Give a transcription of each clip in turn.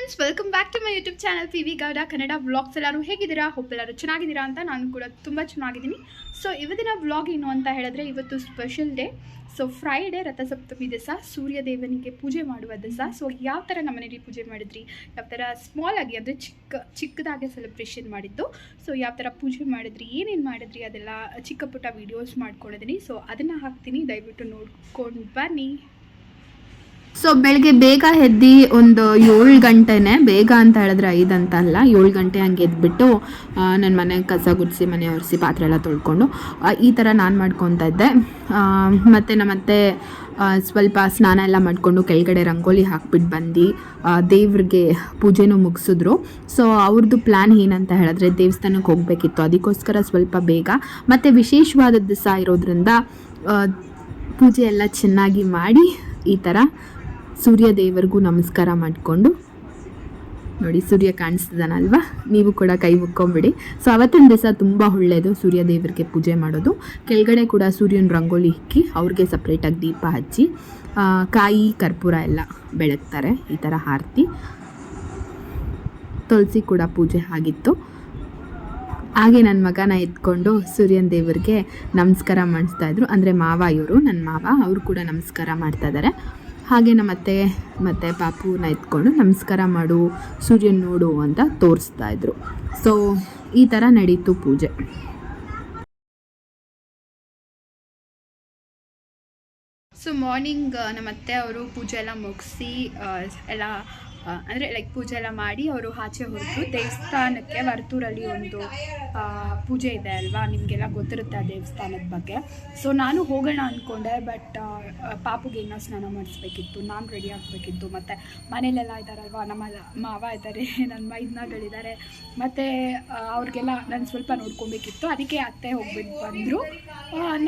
Friends, welcome back to my YouTube channel P V Gowda Kannada vlogs. ಎಲ್ಲರೂ ಹೇಗಿದ್ದೀರಾ? Hope ಎಲ್ಲರೂ ಚೆನ್ನಾಗಿದ್ದೀರಾ ಅಂತ. ನಾನು ಕೂಡ ತುಂಬ ಚೆನ್ನಾಗಿದ್ದೀನಿ. ಸೊ ಇವತ್ತಿನ ವ್ಲಾಗ್ ಏನು ಅಂತ ಹೇಳಿದ್ರೆ, ಇವತ್ತು special day. So Friday, Rathasaptami ದಿವಸ, ಸೂರ್ಯದೇವನಿಗೆ ಪೂಜೆ ಮಾಡುವ ದಿವಸ. ಸೊ ಯಾವ ಥರ ನಮ್ಮ ಮನೇಲಿ ಪೂಜೆ ಮಾಡಿದ್ರಿ, ಯಾವ ಥರ ಸ್ಮಾಲ್ ಆಗಿ ಅಂದರೆ ಚಿಕ್ಕದಾಗಿ ಸೆಲೆಬ್ರೇಷನ್ ಮಾಡಿದ್ದು. ಸೊ ಯಾವ ಥರ ಪೂಜೆ ಮಾಡಿದ್ರಿ, ಏನೇನು ಮಾಡಿದ್ರಿ, ಅದೆಲ್ಲ ಚಿಕ್ಕ ಪುಟ್ಟ ವೀಡಿಯೋಸ್ ಮಾಡ್ಕೊಂಡಿದ್ದೀನಿ. ಸೊ ಅದನ್ನು ಹಾಕ್ತೀನಿ, ದಯವಿಟ್ಟು ನೋಡ್ಕೊಂಡು ಬನ್ನಿ. ಸೊ ಬೆಳಗ್ಗೆ ಬೇಗ ಎದ್ದು ಒಂದು 7 ಗಂಟೆನೇ, ಬೇಗ ಅಂತ ಹೇಳಿದ್ರೆ 5 ಅಂತ ಅಲ್ಲ, 7 ಗಂಟೆ ಹಂಗೆ ಎದ್ಬಿಟ್ಟು ನನ್ನ ಮನೆ ಕಸ ಗುಡಿಸಿ, ಮನೆ ಒರೆಸಿ, ಪಾತ್ರೆ ಎಲ್ಲ ತೊಳ್ಕೊಂಡು ಈ ಥರ ನಾನು ಮಾಡ್ಕೊತಾ ಇದ್ದೆ. ಮತ್ತು ನಮ್ಮತ್ತೆ ಸ್ವಲ್ಪ ಸ್ನಾನ ಎಲ್ಲ ಮಾಡಿಕೊಂಡು ಕೆಳಗಡೆ ರಂಗೋಲಿ ಹಾಕ್ಬಿಟ್ಟು ಬಂದು ದೇವ್ರಿಗೆ ಪೂಜೆನೂ ಮುಗಿಸಿದ್ರು. ಸೊ ಅವ್ರದ್ದು ಪ್ಲ್ಯಾನ್ ಏನಂತ ಹೇಳಿದ್ರೆ, ದೇವಸ್ಥಾನಕ್ಕೆ ಹೋಗಬೇಕಿತ್ತು, ಅದಕ್ಕೋಸ್ಕರ ಸ್ವಲ್ಪ ಬೇಗ ಮತ್ತು ವಿಶೇಷವಾದ ದಿವಸ ಇರೋದ್ರಿಂದ ಪೂಜೆ ಎಲ್ಲ ಚೆನ್ನಾಗಿ ಮಾಡಿ ಈ ಥರ ಸೂರ್ಯ ದೇವರಿಗೂ ನಮಸ್ಕಾರ ಮಾಡಿಕೊಂಡು, ನೋಡಿ ಸೂರ್ಯ ಕಾಣಿಸ್ತಿದ್ದಾನಲ್ವಾ, ನೀವು ಕೂಡ ಕೈ ಮುಕ್ಕೊಂಬಿಡಿ. ಸೊ ಅವತ್ತಿನ ದಿವಸ ತುಂಬ ಒಳ್ಳೆಯದು ಸೂರ್ಯ ದೇವರಿಗೆ ಪೂಜೆ ಮಾಡೋದು. ಕೆಳಗಡೆ ಕೂಡ ಸೂರ್ಯನ ರಂಗೋಲಿ ಇಕ್ಕಿ ಅವ್ರಿಗೆ ಸಪ್ರೇಟಾಗಿ ದೀಪ ಹಚ್ಚಿ ಕಾಯಿ ಕರ್ಪೂರ ಎಲ್ಲ ಬೆಳಗ್ತಾರೆ, ಈ ಥರ ಆರತಿ. ತುಳಸಿ ಕೂಡ ಪೂಜೆ ಆಗಿತ್ತು. ಹಾಗೆ ನನ್ನ ಮಗನ ಎತ್ಕೊಂಡು ಸೂರ್ಯನ ದೇವರಿಗೆ ನಮಸ್ಕಾರ ಮಾಡಿಸ್ತಾಯಿದ್ರು. ಅಂದರೆ ಮಾವ, ಇವರು ನನ್ನ ಮಾವ, ಅವರು ಕೂಡ ನಮಸ್ಕಾರ ಮಾಡ್ತಾಯಿದ್ದಾರೆ. ಹಾಗೆ ನಮ್ಮತ್ತೆ ಮತ್ತು ಪಾಪುನ ಎತ್ಕೊಂಡು ನಮಸ್ಕಾರ ಮಾಡು, ಸೂರ್ಯನ ನೋಡು ಅಂತ ತೋರಿಸ್ತಾಯಿದ್ರು. ಸೊ ಈ ಥರ ನಡೀತು ಪೂಜೆ. ಸೊ ಮಾರ್ನಿಂಗ್ ನಮ್ಮತ್ತೆ ಅವರು ಪೂಜೆ ಎಲ್ಲ ಮುಗಿಸಿ ಎಲ್ಲ ಅಂದರೆ ಲೈಕ್ ಪೂಜೆ ಎಲ್ಲ ಮಾಡಿ ಅವರು ಆಚೆ ಹೊರಟು ದೇವಸ್ಥಾನಕ್ಕೆ. ವರ್ತೂರಲ್ಲಿ ಒಂದು ಪೂಜೆ ಇದೆ ಅಲ್ವಾ, ನಿಮಗೆಲ್ಲ ಗೊತ್ತಿರುತ್ತೆ ಆ ದೇವಸ್ಥಾನದ ಬಗ್ಗೆ. ಸೊ ನಾನು ಹೋಗೋಣ ಅಂದ್ಕೊಂಡೆ, ಬಟ್ ಪಾಪುಗೆ ಇನ್ನೂ ಸ್ನಾನ ಮಾಡಿಸ್ಬೇಕಿತ್ತು, ನಾನು ರೆಡಿ ಆಗಬೇಕಿತ್ತು, ಮತ್ತು ಮನೇಲೆಲ್ಲ ಇದ್ದಾರಲ್ವ, ನಮ್ಮ ಮಾವ ಇದ್ದಾರೆ, ನನ್ನ ಮೈದ್ನಗಳಿದ್ದಾರೆ, ಮತ್ತು ಅವ್ರಿಗೆಲ್ಲ ನಾನು ಸ್ವಲ್ಪ ನೋಡ್ಕೊಬೇಕಿತ್ತು. ಅದಕ್ಕೆ ಅತ್ತೆ ಹೋಗ್ಬಿಟ್ಟು ಬಂದರು.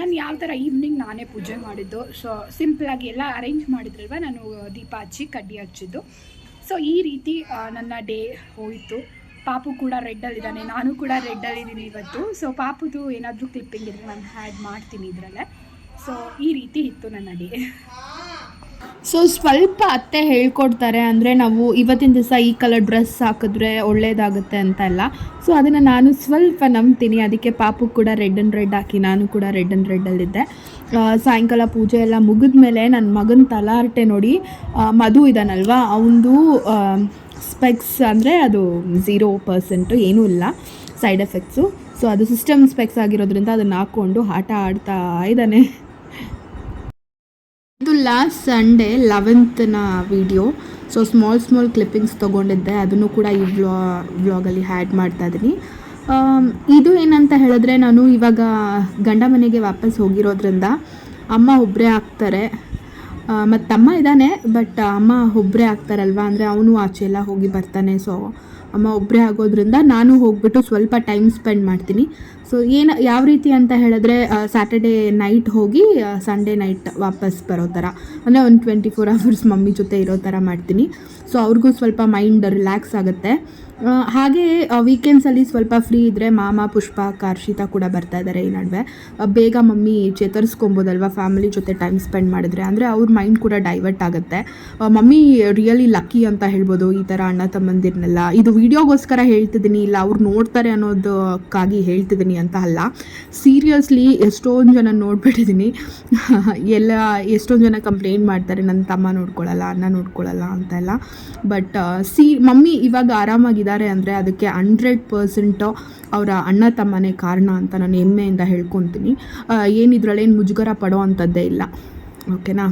ನಾನು ಯಾವ ಥರ ಈವ್ನಿಂಗ್ ನಾನೇ ಪೂಜೆ ಮಾಡಿದ್ದು. ಸೊ ಸಿಂಪಲಾಗಿ ಎಲ್ಲ ಅರೇಂಜ್ ಮಾಡಿದ್ರಲ್ವ, ನಾನು ದೀಪ ಹಚ್ಚಿ ಕಡ್ಡಿ ಹಚ್ಚಿದ್ದು. ಸೊ ಈ ರೀತಿ ನನ್ನ ಡೇ ಹೋಯಿತು. ಪಾಪು ಕೂಡ ರೆಡ್ಡಲ್ಲಿದ್ದಾನೆ, ನಾನು ಕೂಡ ರೆಡ್ಡಲ್ಲಿದ್ದೀನಿ ಇವತ್ತು. ಸೊ ಪಾಪುದು ಏನಾದರೂ ಕ್ಲಿಪ್ಪಿಂಗ್ ಇದ್ದರೆ ನಾನು ಆ್ಯಡ್ ಮಾಡ್ತೀನಿ ಇದರಲ್ಲೇ. ಸೊ ಈ ರೀತಿ ಇತ್ತು ನನ್ನ ಡೇ. ಸೊ ಸ್ವಲ್ಪ ಅತ್ತೆ ಹೇಳ್ಕೊಡ್ತಾರೆ, ಅಂದರೆ ನಾವು ಇವತ್ತಿನ ದಿವಸ ಈ ಕಲರ್ ಡ್ರೆಸ್ ಹಾಕಿದ್ರೆ ಒಳ್ಳೇದಾಗುತ್ತೆ ಅಂತ ಎಲ್ಲ. ಸೊ ಅದನ್ನು ನಾನು ಸ್ವಲ್ಪ ನಂಬ್ತೀನಿ. ಅದಕ್ಕೆ ಪಾಪು ಕೂಡ ರೆಡ್ ಆ್ಯಂಡ್ ರೆಡ್ ಹಾಕಿ, ನಾನು ಕೂಡ ರೆಡ್ ಆ್ಯಂಡ್ ರೆಡ್ಡಲ್ಲಿದ್ದೆ. ಸಾಯಂಕಾಲ ಪೂಜೆ ಎಲ್ಲ ಮುಗಿದ ಮೇಲೆ ನನ್ನ ಮಗನ ತಲಾರ್ಟೆ ನೋಡಿ, ಮಧು ಇದ್ದಾನಲ್ವ, ಅವನದು ಸ್ಪೆಕ್ಸ್ ಅಂದರೆ ಅದು 0% ಏನೂ ಇಲ್ಲ ಸೈಡ್ ಎಫೆಕ್ಟ್ಸು. ಸೊ ಅದು ಸಿಸ್ಟಮ್ ಸ್ಪೆಕ್ಸ್ ಆಗಿರೋದ್ರಿಂದ ಅದನ್ನು ಹಾಕ್ಕೊಂಡು ಆಟ ಆಡ್ತಾ ಇದ್ದಾನೆ. ಇದು last Sunday 11th video. So small clippings ತೊಗೊಂಡಿದ್ದೆ, ಅದನ್ನು ಕೂಡ ಈ ವ್ಲಾಗಲ್ಲಿ ಆ್ಯಡ್ ಮಾಡ್ತಾಯಿದ್ದೀನಿ. ಇದು ಏನಂತ ಹೇಳಿದ್ರೆ, ನಾನು ಇವಾಗ ಗಂಡ ಮನೆಗೆ ವಾಪಸ್ ಹೋಗಿರೋದ್ರಿಂದ ಅಮ್ಮ ಒಬ್ಬರೇ ಆಗ್ತಾರೆ, ಮತ್ತು ತಮ್ಮ ಇದ್ದಾನೆ, ಬಟ್ ಅಮ್ಮ ಒಬ್ಬರೇ ಆಗ್ತಾರಲ್ವ, ಅಂದರೆ ಅವನು ಆಚೆ ಎಲ್ಲ ಹೋಗಿ ಬರ್ತಾನೆ. ಸೊ ಅಮ್ಮ ಒಬ್ಬರೇ ಆಗೋದ್ರಿಂದ ನಾನು ಹೋಗ್ಬಿಟ್ಟು ಸ್ವಲ್ಪ ಟೈಮ್ ಸ್ಪೆಂಡ್ ಮಾಡ್ತೀನಿ. ಸೊ ಯಾವ ರೀತಿ ಅಂತ ಹೇಳಿದ್ರೆ, ಸ್ಯಾಟರ್ಡೇ ನೈಟ್ ಹೋಗಿ ಸಂಡೇ ನೈಟ್ ವಾಪಸ್ ಬರೋ ಥರ, ಅಂದರೆ ಒಂದು 24 hours ಮಮ್ಮಿ ಜೊತೆ ಇರೋ ಥರ ಮಾಡ್ತೀನಿ. ಸೊ ಅವ್ರಿಗೂ ಸ್ವಲ್ಪ ಮೈಂಡ್ ರಿಲ್ಯಾಕ್ಸ್ ಆಗುತ್ತೆ. ಹಾಗೆ ವೀಕೆಂಡ್ಸಲ್ಲಿ ಸ್ವಲ್ಪ ಫ್ರೀ ಇದ್ದರೆ ಮಾಮ, ಪುಷ್ಪ, ಕಾರ್ಷಿತಾ ಕೂಡ ಬರ್ತಾ ಇದ್ದಾರೆ ಈ ನಡುವೆ. ಬೇಗ ಮಮ್ಮಿ ಚೇತರಿಸ್ಕೊಬೋದಲ್ವ ಫ್ಯಾಮಿಲಿ ಜೊತೆ ಟೈಮ್ ಸ್ಪೆಂಡ್ ಮಾಡಿದ್ರೆ, ಅಂದರೆ ಅವ್ರ ಮೈಂಡ್ ಕೂಡ ಡೈವರ್ಟ್ ಆಗುತ್ತೆ. ಮಮ್ಮಿ ರಿಯಲಿ ಲಕ್ಕಿ ಅಂತ ಹೇಳ್ಬೋದು, ಈ ಥರ ಅಣ್ಣ ತಮ್ಮಂದಿರನ್ನೆಲ್ಲ. ಇದು ವಿಡಿಯೋಗೋಸ್ಕರ ಹೇಳ್ತಿದ್ದೀನಿ, ಇಲ್ಲ ಅವ್ರು ನೋಡ್ತಾರೆ ಅನ್ನೋದಕ್ಕಾಗಿ ಹೇಳ್ತಿದ್ದೀನಿ ಅಂತ ಅಲ್ಲ. ಸೀರಿಯಸ್ಲಿ ಎಷ್ಟೊಂದು ಜನ ನೋಡ್ಬಿಟ್ಟಿದ್ದೀನಿ, ಎಷ್ಟೊಂದು ಜನ ಕಂಪ್ಲೇಂಟ್ ಮಾಡ್ತಾರೆ, ನನ್ನ ತಮ್ಮ ನೋಡ್ಕೊಳ್ಳಲ್ಲ, ಅಣ್ಣ ನೋಡ್ಕೊಳ್ಳಲ್ಲ ಅಂತೆಲ್ಲ. ಬಟ್ ಮಮ್ಮಿ ಇವಾಗ ಆರಾಮಾಗಿದ್ದಾರೆ ಅಂದರೆ ಅದಕ್ಕೆ 100% ಅವರ ಅಣ್ಣ ತಮ್ಮನೇ ಕಾರಣ ಅಂತ ನಾನು ಹೆಮ್ಮೆಯಿಂದ ಹೇಳ್ಕೊತೀನಿ. ಏನಿದ್ರಲ್ಲೇನು ಮುಜುಗರ ಪಡೋ ಅಂಥದ್ದೇ ಇಲ್ಲ, ಓಕೆನಾ.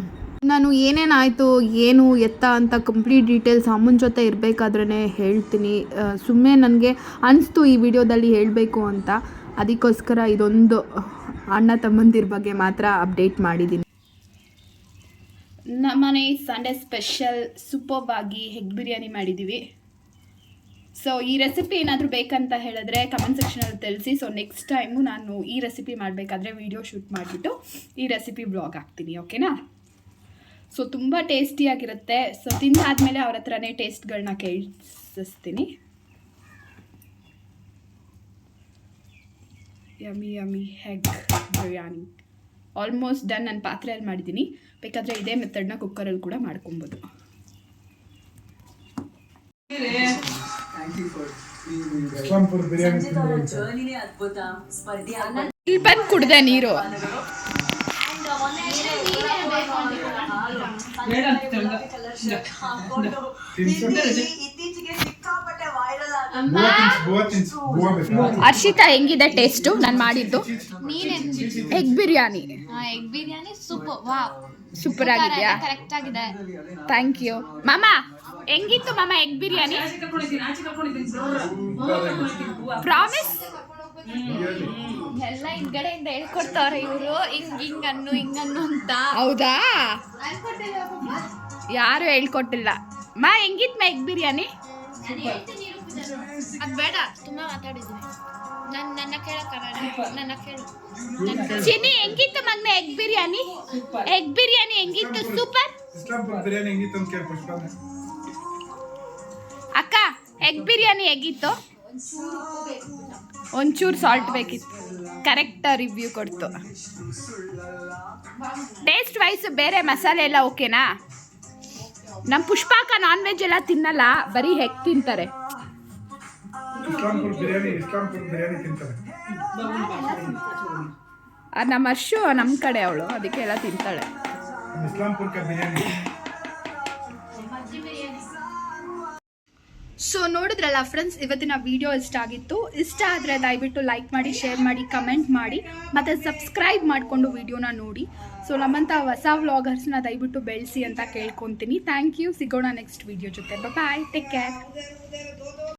ನಾನು ಏನೇನಾಯಿತು ಏನು ಎತ್ತ ಅಂತ ಕಂಪ್ಲೀಟ್ ಡೀಟೇಲ್ಸ್ ಅಮ್ಮನ ಜೊತೆ ಇರಬೇಕಾದ್ರೇ ಹೇಳ್ತೀನಿ. ಸುಮ್ಮನೆ ನನಗೆ ಅನಿಸ್ತು ಈ ವಿಡಿಯೋದಲ್ಲಿ ಹೇಳಬೇಕು ಅಂತ, ಅದಕ್ಕೋಸ್ಕರ ಇದೊಂದು ಅಣ್ಣ ತಮ್ಮಂದಿರ ಬಗ್ಗೆ ಮಾತ್ರ ಅಪ್ಡೇಟ್ ಮಾಡಿದ್ದೀನಿ. ನಮ್ಮನೆ ಸಂಡೇ ಸ್ಪೆಷಲ್ ಸೂಪರ್ಬ್ ಆಗಿ ಎಗ್ ಬಿರಿಯಾನಿ ಮಾಡಿದ್ದೀವಿ. ಸೊ ಈ ರೆಸಿಪಿ ಏನಾದರೂ ಬೇಕಂತ ಹೇಳಿದ್ರೆ ಕಮೆಂಟ್ ಸೆಕ್ಷನಲ್ಲಿ ತಿಳಿಸಿ. ಸೊ ನೆಕ್ಸ್ಟ್ ಟೈಮು ನಾನು ಈ ರೆಸಿಪಿ ಮಾಡಬೇಕಾದ್ರೆ ವಿಡಿಯೋ ಶೂಟ್ ಮಾಡಿಬಿಟ್ಟು ಈ ರೆಸಿಪಿ ಬ್ಲಾಗ್ ಹಾಕ್ತೀನಿ, ಓಕೆನಾ. ಸೊ ತುಂಬ ಟೇಸ್ಟಿಯಾಗಿರುತ್ತೆ. ಸೊ ತಿಂದಾದಮೇಲೆ ಅವ್ರ ಹತ್ರನೇ ಟೇಸ್ಟ್ಗಳನ್ನ ಕೇಳಿಸ್ತೀನಿ. Yummy egg biryani almost done. ನಾನು ಪಾತ್ರೆಯಲ್ಲಿ ಮಾಡಿದ್ದೀನಿ, ಬೇಕಾದರೆ ಇದೇ ಮೆಥಡ್ನ ಕುಕ್ಕರಲ್ಲಿ ಕೂಡ ಮಾಡ್ಕೊಬೋದು. ಇಸ್ಲಾಂಪುರ್ ಬಿರಿಯಾನಿ ಇಲ್ಲಿ ಬಂದು ಕುಡ್ದೆ ನೀರು. ಹರ್ಷಿತಾ ಹೆಂಗಿದೆ ಟೇಸ್ಟು ನಾನು ಮಾಡಿದ್ದು? Egg biryani. Egg biryani super. Wow, super ಆಗಿದೆಯಾ? ಕರೆಕ್ಟ್ ಆಗಿದೆ. ಥ್ಯಾಂಕ್ ಯು ಮಾಮ. ಹೆಂಗಿತ್ತು ಮಾಮ ಎಗ್ ಬಿರಿಯಾನಿ? ಪ್ರಾಮಿಸ್ ಎಲ್ಲ ಹಿಂದ್ಗಡೆಯಿಂದ ಹೇಳ್ಕೊಡ್ತಾವ್ರೆ ಇವರು, ಹಿಂಗನ್ನು ಅಂತ. ಹೌದಾ? ಯಾರು ಹೇಳ್ಕೊಟ್ಟಿಲ್ಲ. ಮಾ ಹೆಂಗಿತ್ತು ಮಾ ಎಗ್ ಬಿರಿಯಾನಿ? ಅದ್ ಬೇಡ, ತುಂಬಾ ಮಾತಾಡಿದ್ವಿ. ನನ್ನ ಕೇಳು. ಚಿನ್ನಿ ಹೆಂಗಿತ್ತು ಮಗ್ನ ಎಗ್ ಬಿರಿಯಾನಿ? ಎಗ್ ಬಿರಿಯಾನಿ ಹೆಂಗಿತ್ತು? ಸೂಪರ್. ಇಸ್ಲಾಂಪುರ್ ಬಿರಿಯಾನಿ ಹೆಂಗಿತ್ತು ಅಂತ ಕೇಳಿ ಪುಷ್ಪ. ಅಕ್ಕ ಎಗ್ ಬಿರಿಯಾನಿ ಹೇಗಿತ್ತು? ಒಂಚೂರು ಸಾಲ್ಟ್ ಬೇಕಿತ್ತು. ಕರೆಕ್ಟ್ ರಿವ್ಯೂ ಕೊಡ್ತು. ಟೇಸ್ಟ್ ವೈಸ್ ಬೇರೆ ಮಸಾಲೆ ಎಲ್ಲ ಓಕೆನಾ? ನಮ್ಮ ಪುಷ್ಪಾಕ ನಾನ್ ವೆಜ್ ಎಲ್ಲ ತಿನ್ನಲ್ಲ, ಬರೀ ಹೆಗ್ ತಿಂತಾರೆ. ಇಸ್ಲಾಂಪುರ್ ಬಿರಿಯಾನಿ ತಿಂತಾರೆ. ನಮ್ಮ ಅರ್ಶು ನಮ್ಮ ಕಡೆ ಅವಳು, ಅದಕ್ಕೆ ಎಲ್ಲ ತಿಂತಾಳೆ. ಇಸ್ಲಾಂಪುರ್ ಬಿರಿಯಾನಿ. ಸೊ ನೋಡಿದ್ರಲ್ಲ ಫ್ರೆಂಡ್ಸ್, ಇವತ್ತಿನ ವಿಡಿಯೋ ಇಷ್ಟ ಆಗಿತ್ತು. ಇಷ್ಟ ಆದರೆ ದಯವಿಟ್ಟು ಲೈಕ್ ಮಾಡಿ, ಶೇರ್ ಮಾಡಿ, ಕಮೆಂಟ್ ಮಾಡಿ, ಮತ್ತು ಸಬ್ಸ್ಕ್ರೈಬ್ ಮಾಡಿಕೊಂಡು ವಿಡಿಯೋನ ನೋಡಿ. ಸೊ ನಮ್ಮಂಥ ಹೊಸ ವ್ಲಾಗರ್ಸ್ನ ದಯವಿಟ್ಟು ಬೆಳೆಸಿ ಅಂತ ಕೇಳ್ಕೊತೀನಿ. Thank you. ಸಿಗೋಣ ನೆಕ್ಸ್ಟ್ ವಿಡಿಯೋ ಜೊತೆ. Bye, take care.